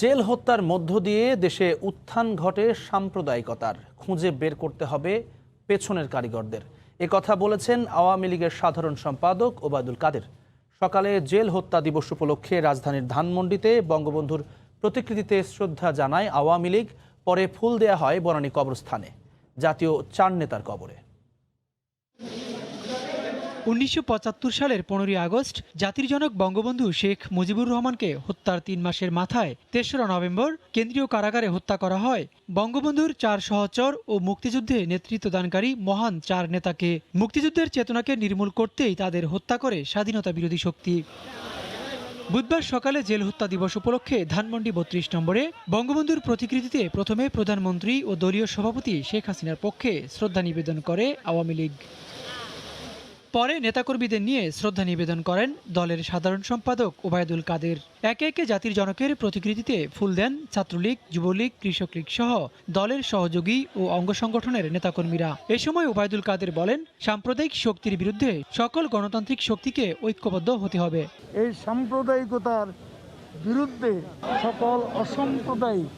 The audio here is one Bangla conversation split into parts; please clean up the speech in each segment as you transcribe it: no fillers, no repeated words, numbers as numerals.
জেল হত্যার মধ্য দিয়ে দেশে উত্থান ঘটে সাম্প্রদায়িকতার। খুঁজে বের করতে হবে পেছনের কারিগরদের, কথা বলেছেন আওয়ামী লীগের সাধারণ সম্পাদক ওবায়দুল কাদের। সকালে জেল হত্যা দিবস উপলক্ষে রাজধানীর ধানমন্ডিতে বঙ্গবন্ধুর প্রতিকৃতিতে শ্রদ্ধা জানায় আওয়ামী লীগ। পরে ফুল দেয়া হয় বনানী কবরস্থানে, জাতীয় 4 নেতার কবরে। 1975 সালের 15ই আগস্ট জাতির জনক বঙ্গবন্ধু শেখ মুজিবুর রহমানকে হত্যার 3 মাসের মাথায় 3রা নভেম্বর কেন্দ্রীয় কারাগারে হত্যা করা হয় বঙ্গবন্ধুর 4 সহচর ও মুক্তিযুদ্ধে নেতৃত্বদানকারী মহান 4 নেতাকে। মুক্তিযুদ্ধের চেতনাকে নির্মূল করতেই তাদের হত্যা করে স্বাধীনতা বিরোধী শক্তি। বুধবার সকালে জেল হত্যা দিবস উপলক্ষে ধানমন্ডি 32 নম্বরে বঙ্গবন্ধুর প্রতিকৃতিতে প্রথমে প্রধানমন্ত্রী ও দলীয় সভাপতি শেখ হাসিনার পক্ষে শ্রদ্ধা নিবেদন করে আওয়ামী লীগ। পরে নেতাকর্মীদের নিয়ে শ্রদ্ধা নিবেদন করেন দলের সাধারণ সম্পাদক ওবায়দুল কাদের। একে একে জাতির জনকের প্রতিকৃতিতে ফুল দেন ছাত্রলীগ, যুবলীগ, কৃষক লীগ সহ দলের সহযোগী ও অঙ্গ সংগঠনের নেতাকর্মীরা। এ সময় ওবায়দুল কাদের বলেন, সাম্প্রদায়িক শক্তির বিরুদ্ধে সকল গণতান্ত্রিক শক্তিকে ঐক্যবদ্ধ হতে হবে। এই সাম্প্রদায়িকতার বিরুদ্ধে সকল অসাম্প্রদায়িক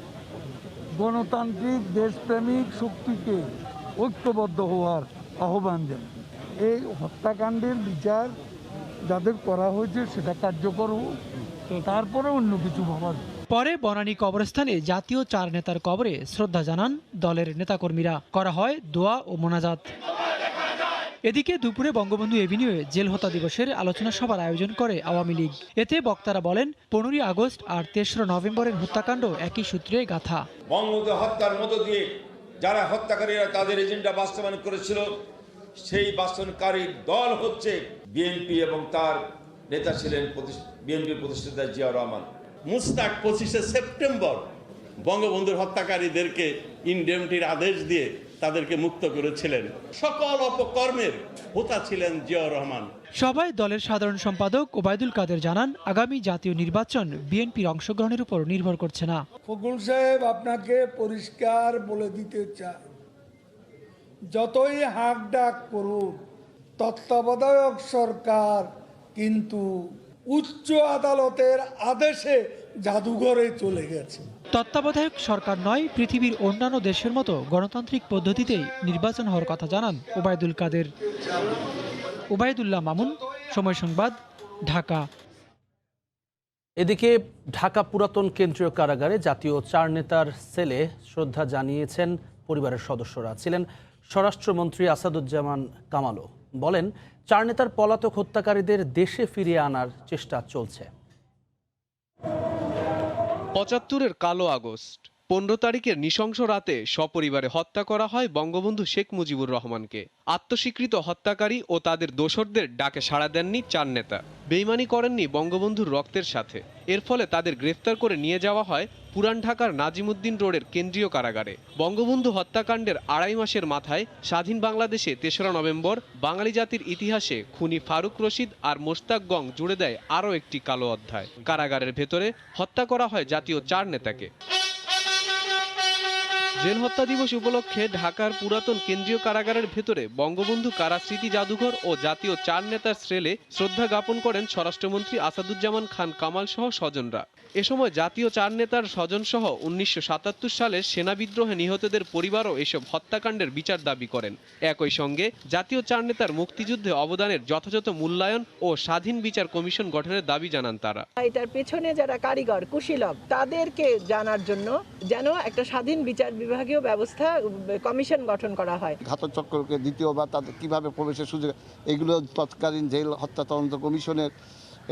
গণতান্ত্রিক দেশপ্রেমিক শক্তিকে ঐক্যবদ্ধ হওয়ার আহ্বান দেন। এই হত্যাকাণ্ডের বিচার যাদের করা হয়েছে সেটা কার্যকর হোক, তারপরে অন্য কিছু ভাবা। পরে বনানী কবরস্থানে জাতীয় 4 নেতার কবরে শ্রদ্ধা জানান দলের নেতাকর্মীরা। করা হয় দোয়া ও মোনাজাত। এদিকে দুপুরে বঙ্গবন্ধু এভিনিউয়ে জেল হত্যা দিবসের আলোচনা সভার আয়োজন করে আওয়ামী লীগ। এতে বক্তারা বলেন, 15ই আগস্ট আর 3রা নভেম্বরের হত্যাকাণ্ড একই সূত্রে গাঁথা। বঙ্গবন্ধু হত্যার মধ্য দিয়ে যারা হত্যাকারীরা তাদের এজেন্ডা বাস্তবায়ন করেছিল, সেই বাস্তবায়নকারী দল হচ্ছে বিএনপি এবং তার নেতা ছিলেন বিএনপির প্রতিষ্ঠাতা জিয়াউর রহমান। মুস্তাক 25শে সেপ্টেম্বর বঙ্গবন্ধুর হত্যাকারীদেরকে ইনডেমনিটির আদেশ দিয়ে তাদেরকে মুক্ত করেছিলেন। সকল অপকর্মের হোতা ছিলেন জিয়াউর রহমান। সভায় দলের সাধারণ সম্পাদক ওবায়দুল কাদের জানান, আগামী জাতীয় নির্বাচন বিএনপির অংশগ্রহণের উপর নির্ভর করছে না। ফখরুল সাহেব আপনাকে পরিষ্কার বলে দিতে চায়, যতই হাঁক ডাক করুন, তত্ত্বাবধায়ক সরকার কিন্তু উচ্চ আদালতের আদেশে জাদুঘরে চলে গেছে। তত্ত্বাবধায়ক সরকার নয়, পৃথিবীর অন্যান্য দেশের মতো গণতান্ত্রিক পদ্ধতিতেই নির্বাচন হওয়ার কথা জানান ওবায়দুল কাদের। ওবায়দুল্লাহ মামুন, সময় সংবাদ, ঢাকা। এদিকে ঢাকা পুরাতন কেন্দ্রীয় কারাগারে জাতীয় 4 নেতার সেলে শ্রদ্ধা জানিয়েছেন পরিবারের সদস্যরা। ছিলেন স্বরাষ্ট্রমন্ত্রী আসাদুজ্জামান কামালও। বলেন, 4 নেতার পলাতক হত্যাকারীদের দেশে ফিরিয়ে আনার চেষ্টা চলছে। 75-এর কালো আগস্ট, 15 তারিখের নৃশংস রাতে সপরিবারে হত্যা করা হয় বঙ্গবন্ধু শেখ মুজিবুর রহমানকে। আত্মস্বীকৃত হত্যাকারী ও তাদের দোসরদের ডাকে সাড়া দেননি 4 নেতা। বেইমানি করেননি বঙ্গবন্ধুর রক্তের সাথে। এর ফলে তাদের গ্রেফতার করে নিয়ে যাওয়া হয় পুরান ঢাকার নাজিমুদ্দিন রোডের কেন্দ্রীয় কারাগারে। বঙ্গবন্ধু হত্যাকাণ্ডের 2.5 মাসের মাথায় স্বাধীন বাংলাদেশে 3রা নভেম্বর বাঙালি জাতির ইতিহাসে খুনি ফারুক রশিদ আর মোশতাক গং জুড়ে দেয় আরও একটি কালো অধ্যায়। কারাগারের ভেতরে হত্যা করা হয় জাতীয় 4 নেতাকে। জেল হত্যা দিবস উপলক্ষে ঢাকার পুরাতন কেন্দ্রীয় কারাগারের ভেতরে বঙ্গবন্ধু কারা স্মৃতি জাদুঘর ও জাতীয় 4 নেতার শ্রেলে শ্রদ্ধা জ্ঞাপন করেন স্বরাষ্ট্রমন্ত্রী আসাদুজ্জামান খান কামাল সহ স্বজনরা। এ সময় জাতীয় 4 নেতার স্বজন সহ 1977 সালের সেনা বিদ্রোহে নিহতদের পরিবারও এসব হত্যাকাণ্ডের বিচার দাবি করেন। একই সঙ্গে জাতীয় 4 নেতার মুক্তিযুদ্ধে অবদানের যথাযথ মূল্যায়ন ও স্বাধীন বিচার কমিশন গঠনের দাবি জানান তারা। এটার পেছনে যারা কারিগর কুশীলব তাদেরকে জানার জন্য যেন একটা স্বাধীন বিচার বিভাগীয় ব্যবস্থা কমিশন গঠন করা হয়। ঘাতক চক্রকে দ্বিতীয়বার তাদের কিভাবে প্রবেশের সুযোগ, এগুলো তৎকালীন জেল হত্যা তদন্ত কমিশনের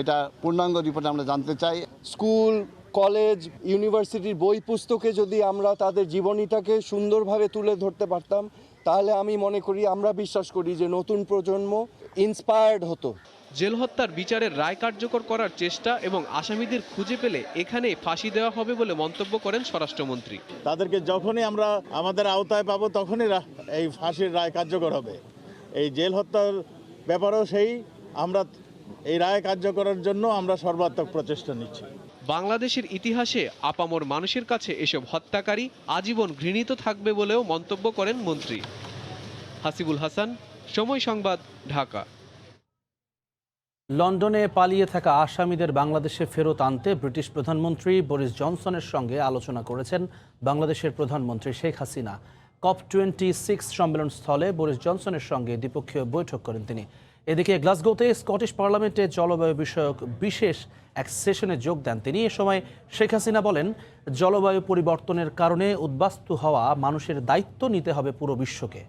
এটা পূর্ণাঙ্গ রিপোর্ট আমরা জানতে চাই। স্কুল, কলেজ, ইউনিভার্সিটির বই পুস্তকে যদি আমরা তাদের জীবনীটাকে সুন্দরভাবে তুলে ধরতে পারতাম, তাহলে আমি মনে করি, আমরা বিশ্বাস করি যে নতুন প্রজন্ম ইন্সপায়ার্ড হতো। জেল হত্যার বিচারের রায় কার্যকর করার চেষ্টা এবং আসামিদের খুঁজে পেলে এখানে ফাঁসি দেওয়া হবে বলে মন্তব্য করেন স্বরাষ্ট্রমন্ত্রী। তাদেরকে যখনই আমরা আমাদের আওতায় পাবো তখনই এই ফাঁসির রায় কার্যকর হবে। এই জেল হত্যার ব্যাপারেও আমরা এই রায় কার্যকরের জন্য আমরা সর্বাত্মক প্রচেষ্টা নিচ্ছি। বাংলাদেশের ইতিহাসে আপামর মানুষের কাছে এসব হত্যাকারী আজীবন ঘৃণিত থাকবে বলেও মন্তব্য করেন মন্ত্রী। হাসিবুল হাসান, সময় সংবাদ, ঢাকা। লন্ডনে পালিয়ে থাকা আসামিদের বাংলাদেশে ফেরত আনতে ব্রিটিশ প্রধানমন্ত্রী বরিস জনসনের সঙ্গে আলোচনা করেছেন বাংলাদেশের প্রধানমন্ত্রী শেখ হাসিনা। COP26 সম্মেলন স্থলে বরিস জনসনের সঙ্গে দ্বিপক্ষীয় বৈঠক করেন তিনি। এদিকে গ্লাসগোতে স্কটিশ পার্লামেন্টে জলবায়ু বিষয়ক বিশেষ এক সেশনে যোগ দেন তিনি। এ সময় শেখ হাসিনা বলেন, জলবায়ু পরিবর্তনের কারণে উদ্বাস্তু হওয়া মানুষের দায়িত্ব নিতে হবে পুরো বিশ্বকে।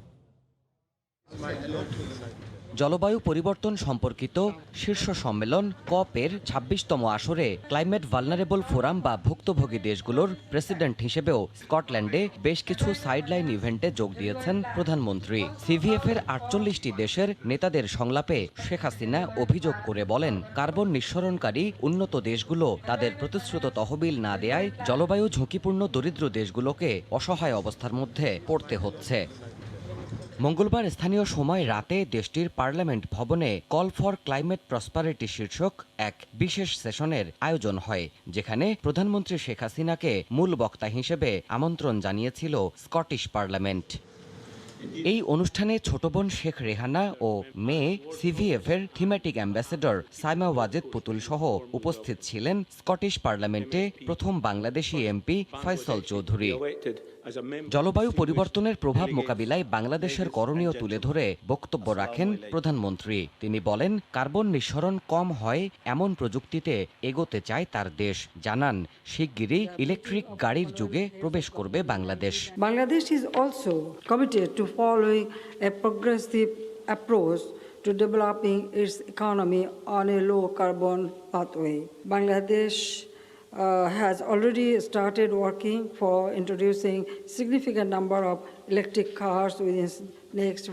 জলবায়ু পরিবর্তন সম্পর্কিত শীর্ষ সম্মেলন কপের ২৬তম আসরে ক্লাইমেট ভালনারেবল ফোরাম বা ভুক্তভোগী দেশগুলোর প্রেসিডেন্ট হিসেবেও স্কটল্যান্ডে বেশ কিছু সাইডলাইন ইভেন্টে যোগ দিয়েছেন প্রধানমন্ত্রী। সিভিএফের ৪৮টি দেশের নেতাদের সংলাপে শেখ হাসিনা অভিযোগ করে বলেন, কার্বন নিঃসরণকারী উন্নত দেশগুলো তাদের প্রতিশ্রুত তহবিল না দেয়ায় জলবায়ু ঝুঁকিপূর্ণ দরিদ্র দেশগুলোকে অসহায় অবস্থার মধ্যে পড়তে হচ্ছে। মঙ্গলবার স্থানীয় সময় রাতে দেশটির পার্লামেন্ট ভবনে কল ফর ক্লাইমেট প্রসপারিটি শীর্ষক এক বিশেষ সেশনের আয়োজন হয়, যেখানে প্রধানমন্ত্রী শেখ হাসিনাকে মূল বক্তা হিসেবে আমন্ত্রণ জানিয়েছিল স্কটিশ পার্লামেন্ট। এই অনুষ্ঠানে ছোট বোন শেখ রেহানা ও মেয়ে সিভিএফের থিমেটিক অ্যাম্বাসেডর সাইমা ওয়াজেদ পুতুল সহ উপস্থিত ছিলেন স্কটিশ পার্লামেন্টে প্রথম বাংলাদেশি এমপি ফয়সল চৌধুরী। জলবায়ু পরিবর্তনের প্রভাব মোকাবিলায় বাংলাদেশের করণীয় তুলে ধরে বক্তব্য রাখেন প্রধানমন্ত্রী। তিনি বলেন, কার্বন নিঃসরণ কম হয় এমন প্রযুক্তিতে এগোতে চায় তার দেশ। জানান, শিগগিরই ইলেকট্রিক গাড়ির যুগে প্রবেশ করবে Bangladesh. Bangladesh is also committed to following a progressive approach to developing its economy on a low carbon pathway. Bangladesh has already started working for introducing significant number of electric cars within next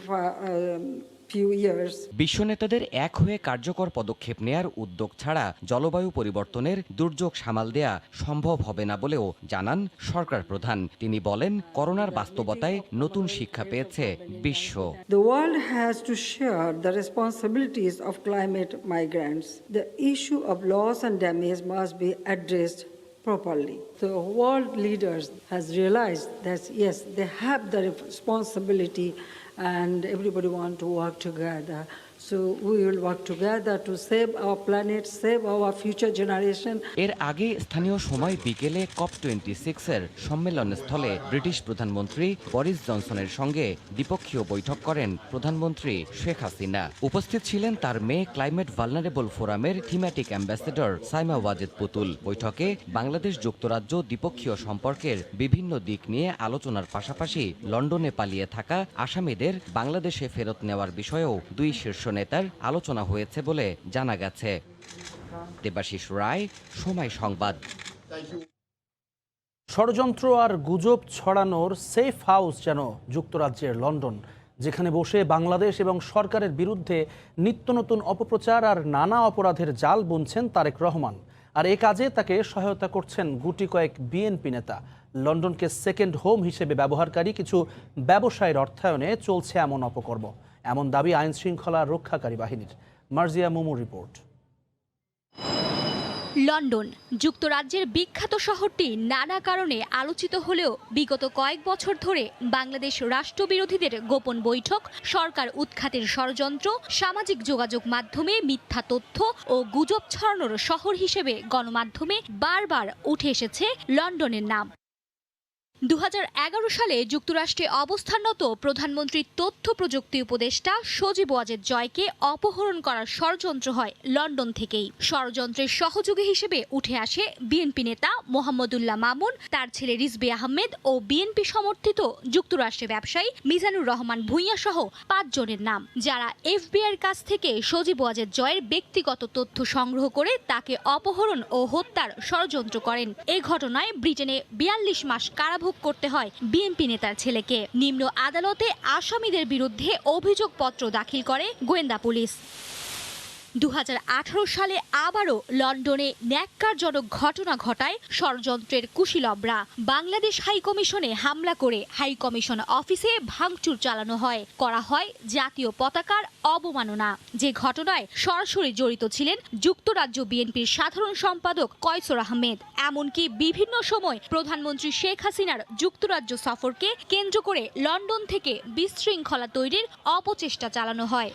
few years. বিশ্ব নেতাদের এক হয়ে কার্যকর পদক্ষেপ নেয়ার উদ্যোগ ছাড়া জলবায়ু পরিবর্তনের দুর্যোগ সামাল দেয়া সম্ভব হবে না বলেও জানান সরকার প্রধান। তিনি বলেন, করোনার বাস্তবতায় নতুন শিক্ষা পেয়েছে বিশ্ব। The world has to share the responsibilities of climate migrants. The issue of loss and damage must be addressed properly. The world leaders has realized that yes, they have the responsibility and everybody want to work together. So we will work together to save our planet, save our future generation. এর আগে স্থানীয় সময় বিকেলে COP26 এর সম্মেলন স্থলে ব্রিটিশ প্রধানমন্ত্রী বরিস জনসনের সঙ্গে দ্বিপক্ষীয় বৈঠক করেন প্রধানমন্ত্রী শেখ হাসিনা। উপস্থিত ছিলেন তার মেয়ে ক্লাইমেট ভালনারেবল ফোরামের থিমেটিক অ্যাম্বাসেডর সাইমা ওয়াজেদ পুতুল। বৈঠকে বাংলাদেশ যুক্তরাজ্য দ্বিপক্ষীয় সম্পর্কের বিভিন্ন দিক নিয়ে আলোচনার পাশাপাশি লন্ডনে পালিয়ে থাকা আসামিদের বাংলাদেশে ফেরত নেওয়ার বিষয়েও দুই শীর্ষ নেতার আলোচনা হয়েছে বলে জানা গেছে। দেবাশিস রায়, সময় সংবাদ। ষড়যন্ত্র আর গুজব ছড়ানোর সেফ হাউস যেন যুক্তরাজ্যের লন্ডন, যেখানে বসে বাংলাদেশ এবং সরকারের বিরুদ্ধে নিত্য নতুন অপপ্রচার আর নানা অপরাধের জাল বুনছেন তারেক রহমান। আর এ কাজে তাকে সহায়তা করছেন গুটি কয়েক বিএনপি নেতা। লন্ডনকে সেকেন্ড হোম হিসেবে ব্যবহারকারী কিছু ব্যবসায়ীর অর্থায়নে চলছে এমন অপকর্ম, এমন দাবি আইন শৃঙ্খলা রক্ষাকারী বাহিনীর। মার্জিয়া মুমুর রিপোর্ট। লন্ডন যুক্তরাজ্যের বিখ্যাত শহরটি নানা কারণে আলোচিত হলেও বিগত কয়েক বছর ধরে বাংলাদেশ রাষ্ট্রবিরোধীদের গোপন বৈঠক, সরকার উৎখাতের ষড়যন্ত্র, সামাজিক যোগাযোগ মাধ্যমে মিথ্যা তথ্য ও গুজব ছড়ানোর শহর হিসেবে গণমাধ্যমে বারবার উঠে এসেছে লন্ডনের নাম। ২০১১ সালে যুক্তরাষ্ট্রে অবস্থানরত প্রধানমন্ত্রীর তথ্য প্রযুক্তি উপদেষ্টা সজীব ওয়াজেদ জয়কে অপহরণ করার ষড়যন্ত্র হয় লন্ডন থেকেই। ষড়যন্ত্রের সহযোগী হিসেবে উঠে আসে বিএনপি নেতা মোহাম্মদুল্লাহ মামুন, তার ছেলে রিজভী আহমেদ ও বিএনপি সমর্থিত যুক্তরাষ্ট্রের ব্যবসায়ী মিজানুর রহমান ভূঁইয়া সহ ৫ জনের নাম, যারা এফবিআইয়ের কাছ থেকে সজীব ওয়াজেদ জয়ের ব্যক্তিগত তথ্য সংগ্রহ করে তাকে অপহরণ ও হত্যার ষড়যন্ত্র করেন। এ ঘটনায় ব্রিটেনে ৪২ মাস কারাভোগ করতে হয় বিএনপি নেতার ছেলেকে। নিম্ন আদালতে আসামিদের বিরুদ্ধে অভিযোগপত্র দাখিল করে গোয়েন্দা পুলিশ। ২০১৮ সালে আবারও লন্ডনে ন্যাক্কারজনক ঘটনা ঘটায় ষড়যন্ত্রের কুশীলবরা। বাংলাদেশ হাইকমিশনে হামলা করে হাইকমিশন অফিসে ভাঙচুর চালানো হয়, করা হয় জাতীয় পতাকার অবমাননা, যে ঘটনায় সরাসরি জড়িত ছিলেন যুক্তরাজ্য বিএনপির সাধারণ সম্পাদক কয়সর আহমেদ। এমনকি বিভিন্ন সময় প্রধানমন্ত্রী শেখ হাসিনার যুক্তরাজ্য সফরকে কেন্দ্র করে লন্ডন থেকে বিশৃঙ্খলা তৈরির অপচেষ্টা চালানো হয়।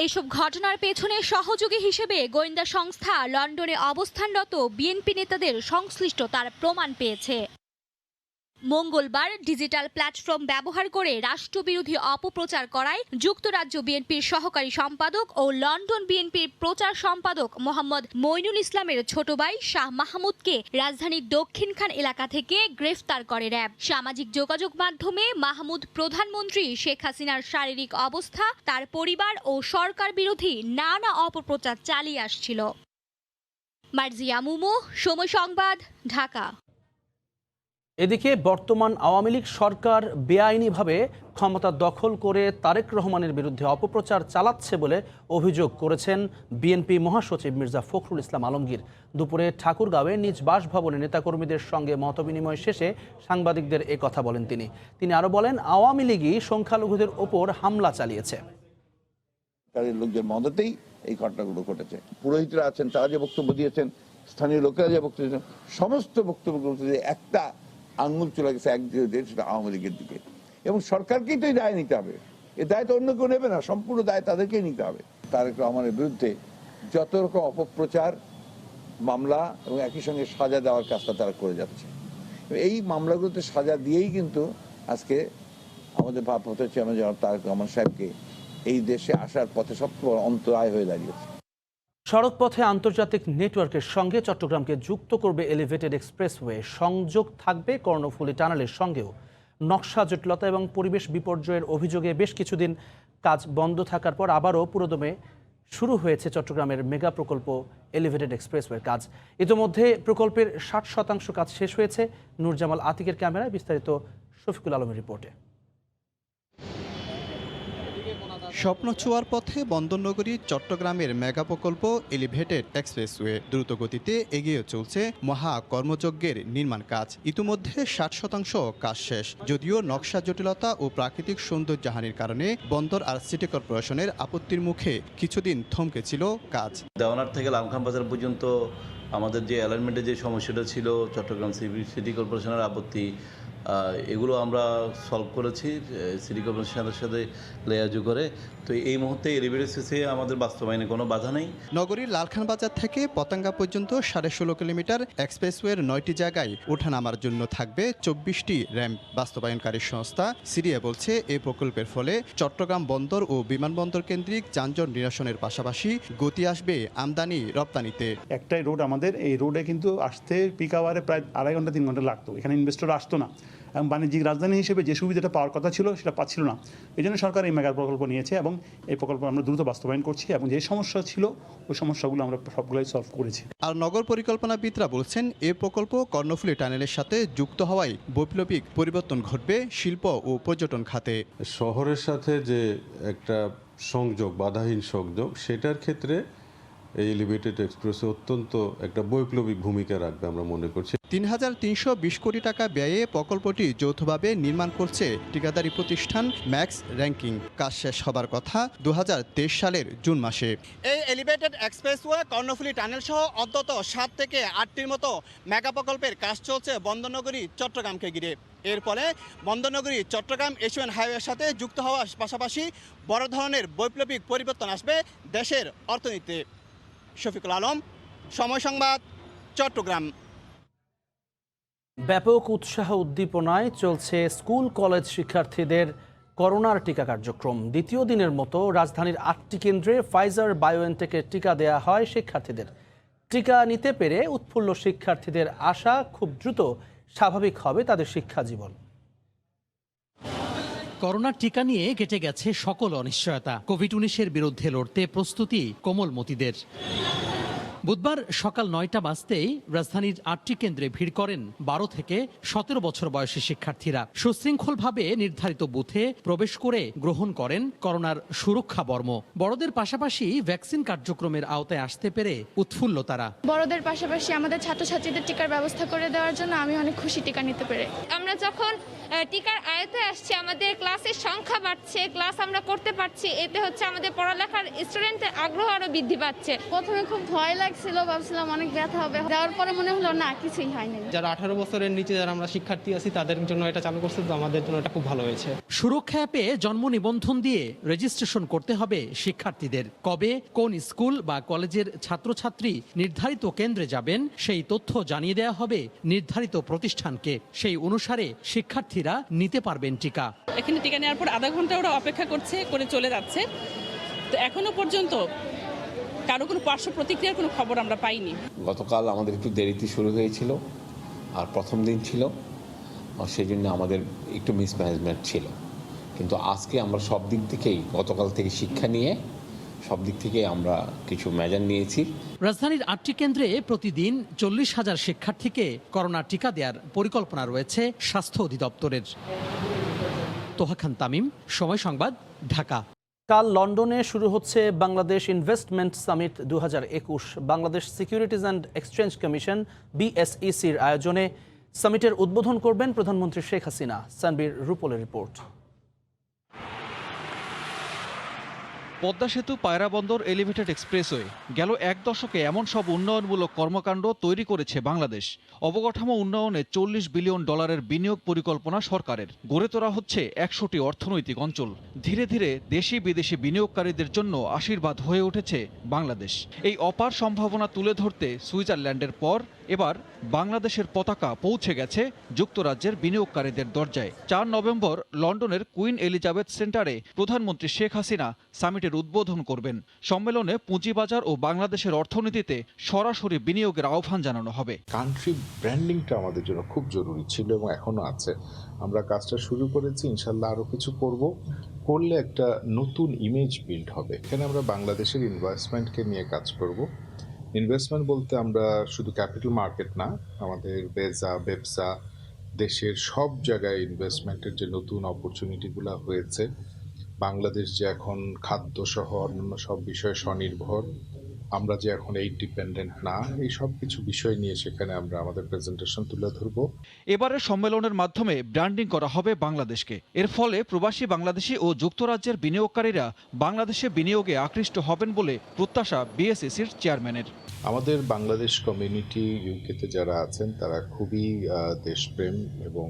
এসব ঘটনার পেছনে সহযোগী হিসেবে গোয়েন্দা সংস্থা লন্ডনে অবস্থানরত বিএনপি নেতাদের সংশ্লিষ্টতার প্রমাণ পেয়েছে। মঙ্গলবার ডিজিটাল প্ল্যাটফর্ম ব্যবহার করে রাষ্ট্রবিরোধী অপপ্রচার করায় যুক্তরাজ্য বিএনপির সহকারী সম্পাদক ও লন্ডন বিএনপির প্রচার সম্পাদক মোহাম্মদ মইনুল ইসলামের ছোট ভাই শাহ মাহমুদকে রাজধানীর দক্ষিণখান এলাকা থেকে গ্রেফতার করে র্যাব। সামাজিক যোগাযোগ মাধ্যমে মাহমুদ প্রধানমন্ত্রী শেখ হাসিনার শারীরিক অবস্থা, তার পরিবার ও সরকার বিরোধী নানা অপপ্রচার চালিয়ে আসছিল। মার্জিয়া মুমু, সময় সংবাদ, ঢাকা। এদিকে বর্তমান আওয়ামী লীগ সরকার বেআইনিভাবে ক্ষমতা দখল করে তারেক রহমানের বিরুদ্ধে অপপ্রচার চালাচ্ছে বলে অভিযোগ করেছেন বিএনপি মহাসচিব মির্জা ফখরুল ইসলাম আলমগীর। দুপুরে ঠাকুরগাঁওয়ে নিজ বাসভবনে নেতাকর্মীদের সঙ্গে মতবিনিময় শেষে সাংবাদিকদের এ কথা বলেন তিনি আরও বলেন, আওয়ামী লীগই সংখ্যালঘুদের ওপর হামলা চালিয়েছে। লোকদের মদতেই এই ঘটনাগুলো ঘটেছে। পুরোহিতরা আছেন, তারা যে বক্তব্য দিয়েছেন, স্থানীয় লোকেরা যে বক্তব্য দিয়েছেন, সমস্ত বক্তব্যগুলো একটা আঙ্গুল চলে গেছে একদিকে, সেটা আওয়ামী লীগের দিকে। এবং সরকারকেই তো এই দায় নিতে হবে, এ দায় তো অন্য কেউ নেবে না, সম্পূর্ণ দায় তাদেরকেই নিতে হবে। তারেক রহমানের বিরুদ্ধে যত রকম অপপ্রচার, মামলা এবং একই সঙ্গে সাজা দেওয়ার কাজটা তারা করে যাচ্ছে। এই মামলাগুলোতে সাজা দিয়েই কিন্তু আজকে আমাদের ভারপ্রাপ্ত চেয়ারম্যান জনাব তারেক রহমান সাহেবকে এই দেশে আসার পথে সবচেয়ে বড় অন্তরায় হয়ে দাঁড়িয়েছে। সড়কপথে আন্তর্জাতিক নেটওয়ার্কের সঙ্গে চট্টগ্রামকে যুক্ত করবে এলিভেটেড এক্সপ্রেসওয়ে। সংযোগ থাকবে কর্ণফুলী টানেলের সঙ্গেও। নকশা জটিলতা এবং পরিবেশ বিপর্যয়ের অভিযোগে বেশ কিছুদিন কাজ বন্ধ থাকার পর আবারও পুরোদমে শুরু হয়েছে চট্টগ্রামের মেগা প্রকল্প এলিভেটেড এক্সপ্রেসওয়ের কাজ। ইতোমধ্যে প্রকল্পের 60% কাজ শেষ হয়েছে। নূরজামাল আতিকের ক্যামেরায় বিস্তারিত শফিকুল আলমের রিপোর্টে। স্বপ্ন ছোঁয়ার পথে বন্দরনগরী চট্টগ্রামের মেগা প্রকল্প এলিভেটেড এক্সপ্রেসওয়ে দ্রুত গতিতে এগিয়ে চলছে মহা কর্মযজ্ঞের নির্মাণ কাজ। ইতিমধ্যে 60% কাজ শেষ, যদিও নকশা জটিলতা ও প্রাকৃতিক সৌন্দর্যহানির কারণে বন্দর আর সিটি কর্পোরেশনের আপত্তির মুখে কিছুদিন থমকে ছিল কাজ। দেওয়ানার থেকে লামখাম বাজার পর্যন্ত আমাদের যে অ্যালাইনমেন্টের যে সমস্যাটা ছিল, চট্টগ্রাম সিটি কর্পোরেশনের আপত্তি, এগুলো আমরা সলভ করেছি সিটি কর্পোরেশনের সাথে লেয়াজু করে। তো এই মুহূর্তে এলিভেটেড এক্সপ্রেসওয়ে আমাদের বাস্তবায়নে কোনো বাধা নেই। নগরীর লালখান বাজার থেকে পতেঙ্গা পর্যন্ত 16.5 কিলোমিটার এক্সপ্রেসওয়ের 9টি জায়গায় ওঠানামার জন্য থাকবে 24টি র্যাম্প। বাস্তবায়নকারী সংস্থা সিরিয়া বলছে, এই প্রকল্পের ফলে চট্টগ্রাম বন্দর ও বিমানবন্দর কেন্দ্রিক যানজট নিরসনের পাশাপাশি গতি আসবে আমদানি রপ্তানিতে। একটাই রোড আমাদের, এই রোডে কিন্তু আসতে পিক আওয়ারে প্রায় 2.5 ঘন্টা 3 ঘন্টা লাগতো। এখানে ইনভেস্টর আসতো না এবং বাণিজ্যিক রাজধানী হিসেবে যে সুবিধাটা পাওয়ার কথা ছিল সেটা পাচ্ছিল না। এই জন্য সরকার এই মেগা প্রকল্প নিয়েছে এবং এই প্রকল্প আমরা দ্রুত বাস্তবায়ন করছি এবং যে সমস্যা ছিল ওই সমস্যাগুলো আমরা সবগুলোই সলভ করেছি। আর নগর পরিকল্পনাবিদরা বলছেন, এই প্রকল্প কর্ণফুলী টানেলের সাথে যুক্ত হওয়ায় বৈপ্লবিক পরিবর্তন ঘটবে শিল্প ও পর্যটন খাতে। শহরের সাথে যে একটা সংযোগ, বাধাহীন সংযোগ, সেটার ক্ষেত্রে এই এলিভেটেড এক্সপ্রেস অত্যন্ত একটা বৈপ্লবিক ভূমিকা রাখবে আমরা মনে করছি। 3,320 কোটি টাকা ব্যয়ে প্রকল্পটি যৌথভাবে নির্মাণ করছে ঠিকাদারি প্রতিষ্ঠান ম্যাক্স র্যাঙ্কিং। কাজ শেষ হবার কথা 2023 সালের জুন মাসে। এই এলিভেটেড এক্সপ্রেসওয়ে কর্ণফুলী টানেল সহ অন্তত 7 থেকে 8টির মতো মেগা প্রকল্পের কাজ চলছে বন্দরনগরী চট্টগ্রামকে ঘিরে। এর ফলে বন্দরনগরী চট্টগ্রাম এশিয়ান হাইওয়ের সাথে যুক্ত হওয়ার পাশাপাশি বড় ধরনের বৈপ্লবিক পরিবর্তন আসবে দেশের অর্থনীতিতে। শফিকুল আলম, সময় সংবাদ, চট্টগ্রাম। ব্যাপক উৎসাহ উদ্দীপনায় চলছে স্কুল কলেজ শিক্ষার্থীদের করোনার টিকা কার্যক্রম। দ্বিতীয় দিনের মতো রাজধানীর 8টি কেন্দ্রে ফাইজার বায়োএনটেকের টিকা দেয়া হয় শিক্ষার্থীদের। টিকা নিতে পেরে উৎফুল্ল শিক্ষার্থীদের আশা, খুব দ্রুত স্বাভাবিক হবে তাদের শিক্ষা জীবন। করোনার টিকা নিয়ে কেটে গেছে সকল অনিশ্চয়তা। কোভিড-19-এর বিরুদ্ধে লড়তে প্রস্তুতি কোমলমতিদের। বুধবার সকাল 9টা বাজতেই রাজধানীর 8টি কেন্দ্রে ভিড় করেন 12 থেকে 17 বছর বয়সী শিক্ষার্থীরা। সুশৃঙ্খলভাবে নির্ধারিত বুথে প্রবেশ করে গ্রহণ করেন করোনার সুরক্ষা বর্ম। বড়দের পাশাপাশি ভ্যাকসিন কার্যক্রমের আওতায় আসতে পেরে উৎফুল্ল তারা। বড়দের পাশাপাশি আমাদের ছাত্রছাত্রীদের টিকার ব্যবস্থা করে দেওয়ার জন্য আমি অনেক খুশি টিকা নিতে পেরে। আমরা যখন টিকার আয়তায় আসছে, আমাদের ক্লাসের সংখ্যা বাড়ছে, ক্লাস আমরা করতে পারছি, এতে হচ্ছে আমাদের পড়ালেখার স্টুডেন্টের আগ্রহ আরও বৃদ্ধি পাচ্ছে। প্রথমে খুব ভয় লাগছে, লাগছিল, ভাবছিলাম অনেক ব্যথা হবে, যাওয়ার পরে মনে হলো না কিছুই হয়নি। যারা 18 বছরের নিচে যারা আমরা শিক্ষার্থী আছি তাদের জন্য এটা চালু করছে, তো আমাদের জন্য এটা খুব ভালো হয়েছে। সুরক্ষা অ্যাপে জন্ম নিবন্ধন দিয়ে রেজিস্ট্রেশন করতে হবে শিক্ষার্থীদের। কবে কোন স্কুল বা কলেজের ছাত্রছাত্রী নির্ধারিত কেন্দ্রে যাবেন সেই তথ্য জানিয়ে দেওয়া হবে নির্ধারিত প্রতিষ্ঠানকে। সেই অনুসারে শিক্ষার্থীরা নিতে পারবেন টিকা। এখানে টিকা নেওয়ার পর আধা ঘন্টা ওরা অপেক্ষা করে চলে যাচ্ছে। তো এখনো পর্যন্ত কারো কোনো পার্শ্ব প্রতিক্রিয়ার কোনো খবর আমরা পাইনি। গতকাল আমাদের একটু দেরিতে শুরু হয়েছিল, আর প্রথম দিন ছিল, সেই জন্য আমাদের একটু মিসম্যানেজমেন্ট ছিল। কিন্তু আজকে আমরা সব দিক থেকেই গতকাল থেকে শিক্ষা নিয়ে সব দিক থেকে আমরা কিছু মেজার নিয়েছি। রাজধানীর 8টি কেন্দ্রে প্রতিদিন 40,000 শিক্ষার্থীকে করোনা টিকা দেওয়ার পরিকল্পনা রয়েছে স্বাস্থ্য অধিদপ্তরের। তোহা খান তামিম, সময় সংবাদ, ঢাকা। কাল লন্ডনে শুরু হচ্ছে Bangladesh investment summit 2021। Bangladesh securities and exchange commission BSECর আয়োজনে সামিটের উদ্বোধন করবেন প্রধানমন্ত্রী শেখ হাসিনা। সানবীর রুপলের রিপোর্ট। পদ্মা সেতু, পায়রা বন্দর, এলিভেটেড এক্সপ্রেসওয়ে, গেল এক দশকে এমন সব উন্নয়নমূলক কর্মকাণ্ড তৈরি করেছে বাংলাদেশ। অবকাঠামো উন্নয়নে $40 বিলিয়ন বিনিয়োগ পরিকল্পনা সরকারের। গড়ে তোলা হচ্ছে 100টি অর্থনৈতিক অঞ্চল। ধীরে ধীরে দেশি বিদেশি বিনিয়োগকারীদের জন্য আশীর্বাদ হয়ে উঠেছে বাংলাদেশ। এই অপার সম্ভাবনা তুলে ধরতে সুইজারল্যান্ডের পর এবার বাংলাদেশের পতাকা পৌঁছে গেছে যুক্তরাজ্যের বিনিয়োগকারীদের দরজায়। 4 নভেম্বর লন্ডনের কুইন এলিজাবেথ সেন্টারে প্রধানমন্ত্রী শেখ হাসিনা সামিটের উদ্বোধন করবেন। সম্মেলনে পুঁজিবাজার ও বাংলাদেশের অর্থনীতিতে সরাসরি বিনিয়োগের আহ্বান জানানো হবে। কান্ট্রি ব্র্যান্ডিংটা আমাদের জন্য খুব জরুরি ছিল এবং এখনো আছে। আমরা কাজটা শুরু করেছি, ইনশাল্লাহ আরও কিছু করলে একটা নতুন ইমেজ বিল্ড হবে। এখানে আমরা বাংলাদেশের ইনভেস্টমেন্টকে নিয়ে কাজ করব। ইনভেস্টমেন্ট বলতে আমরা শুধু ক্যাপিটাল মার্কেট না, আমাদের ব্যবসা, দেশের সব জায়গায় ইনভেস্টমেন্টের যে নতুন অপরচুনিটিগুলো হয়েছে, বাংলাদেশ যে এখন খাদ্য সহ অন্যান্য সব বিষয়ে স্বনির্ভর, আমরা যে এখন এই ডিপেন্ডেন্ট না, এই সব কিছু বিষয় নিয়ে সেখানে আমরা আমাদের প্রেজেন্টেশন তুলে ধরব। এবারের সম্মেলনের মাধ্যমে ব্র্যান্ডিং করা হবে বাংলাদেশকে। এর ফলে প্রবাসী বাংলাদেশি ও যুক্তরাজ্যের বিনিয়োগকারীরা বাংলাদেশে বিনিয়োগে আকৃষ্ট হবেন বলে প্রত্যাশা BSECর চেয়ারম্যানের। আমাদের বাংলাদেশ কমিউনিটি ইউকেতে যারা আছেন তারা খুবই দেশপ্রেম এবং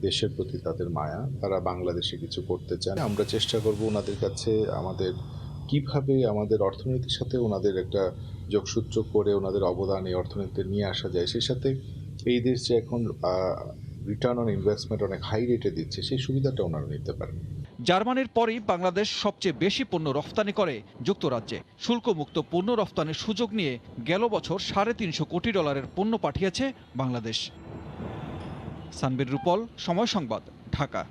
দেশের প্রতি তাদের মায়া, তারা বাংলাদেশে কিছু করতে চান। আমরা চেষ্টা করব ওনাদের কাছে আমাদের কিভাবে আমাদের অর্থনীতির সাথে ওনাদের একটা যোগসূত্র করে ওনাদের অবদান এই অর্থনীতিতে নিয়ে আসা যায়। সেই সাথে এই দেশ যে এখন রিটার্ন অন ইনভেস্টমেন্ট অনেক হাই রেটে দিচ্ছে, সেই সুবিধাটা ওনারা নিতে পারেন। জার্মানির পরই বাংলাদেশ সবচেয়ে বেশি পণ্য রফতানি করে যুক্তরাজ্যে। শুল্কমুক্ত পণ্য রফতানির সুযোগ নিয়ে গেল বছর $350 কোটি পণ্য পাঠিয়েছে বাংলাদেশ। সানবীর রুপল, সময় সংবাদ, ঢাকা।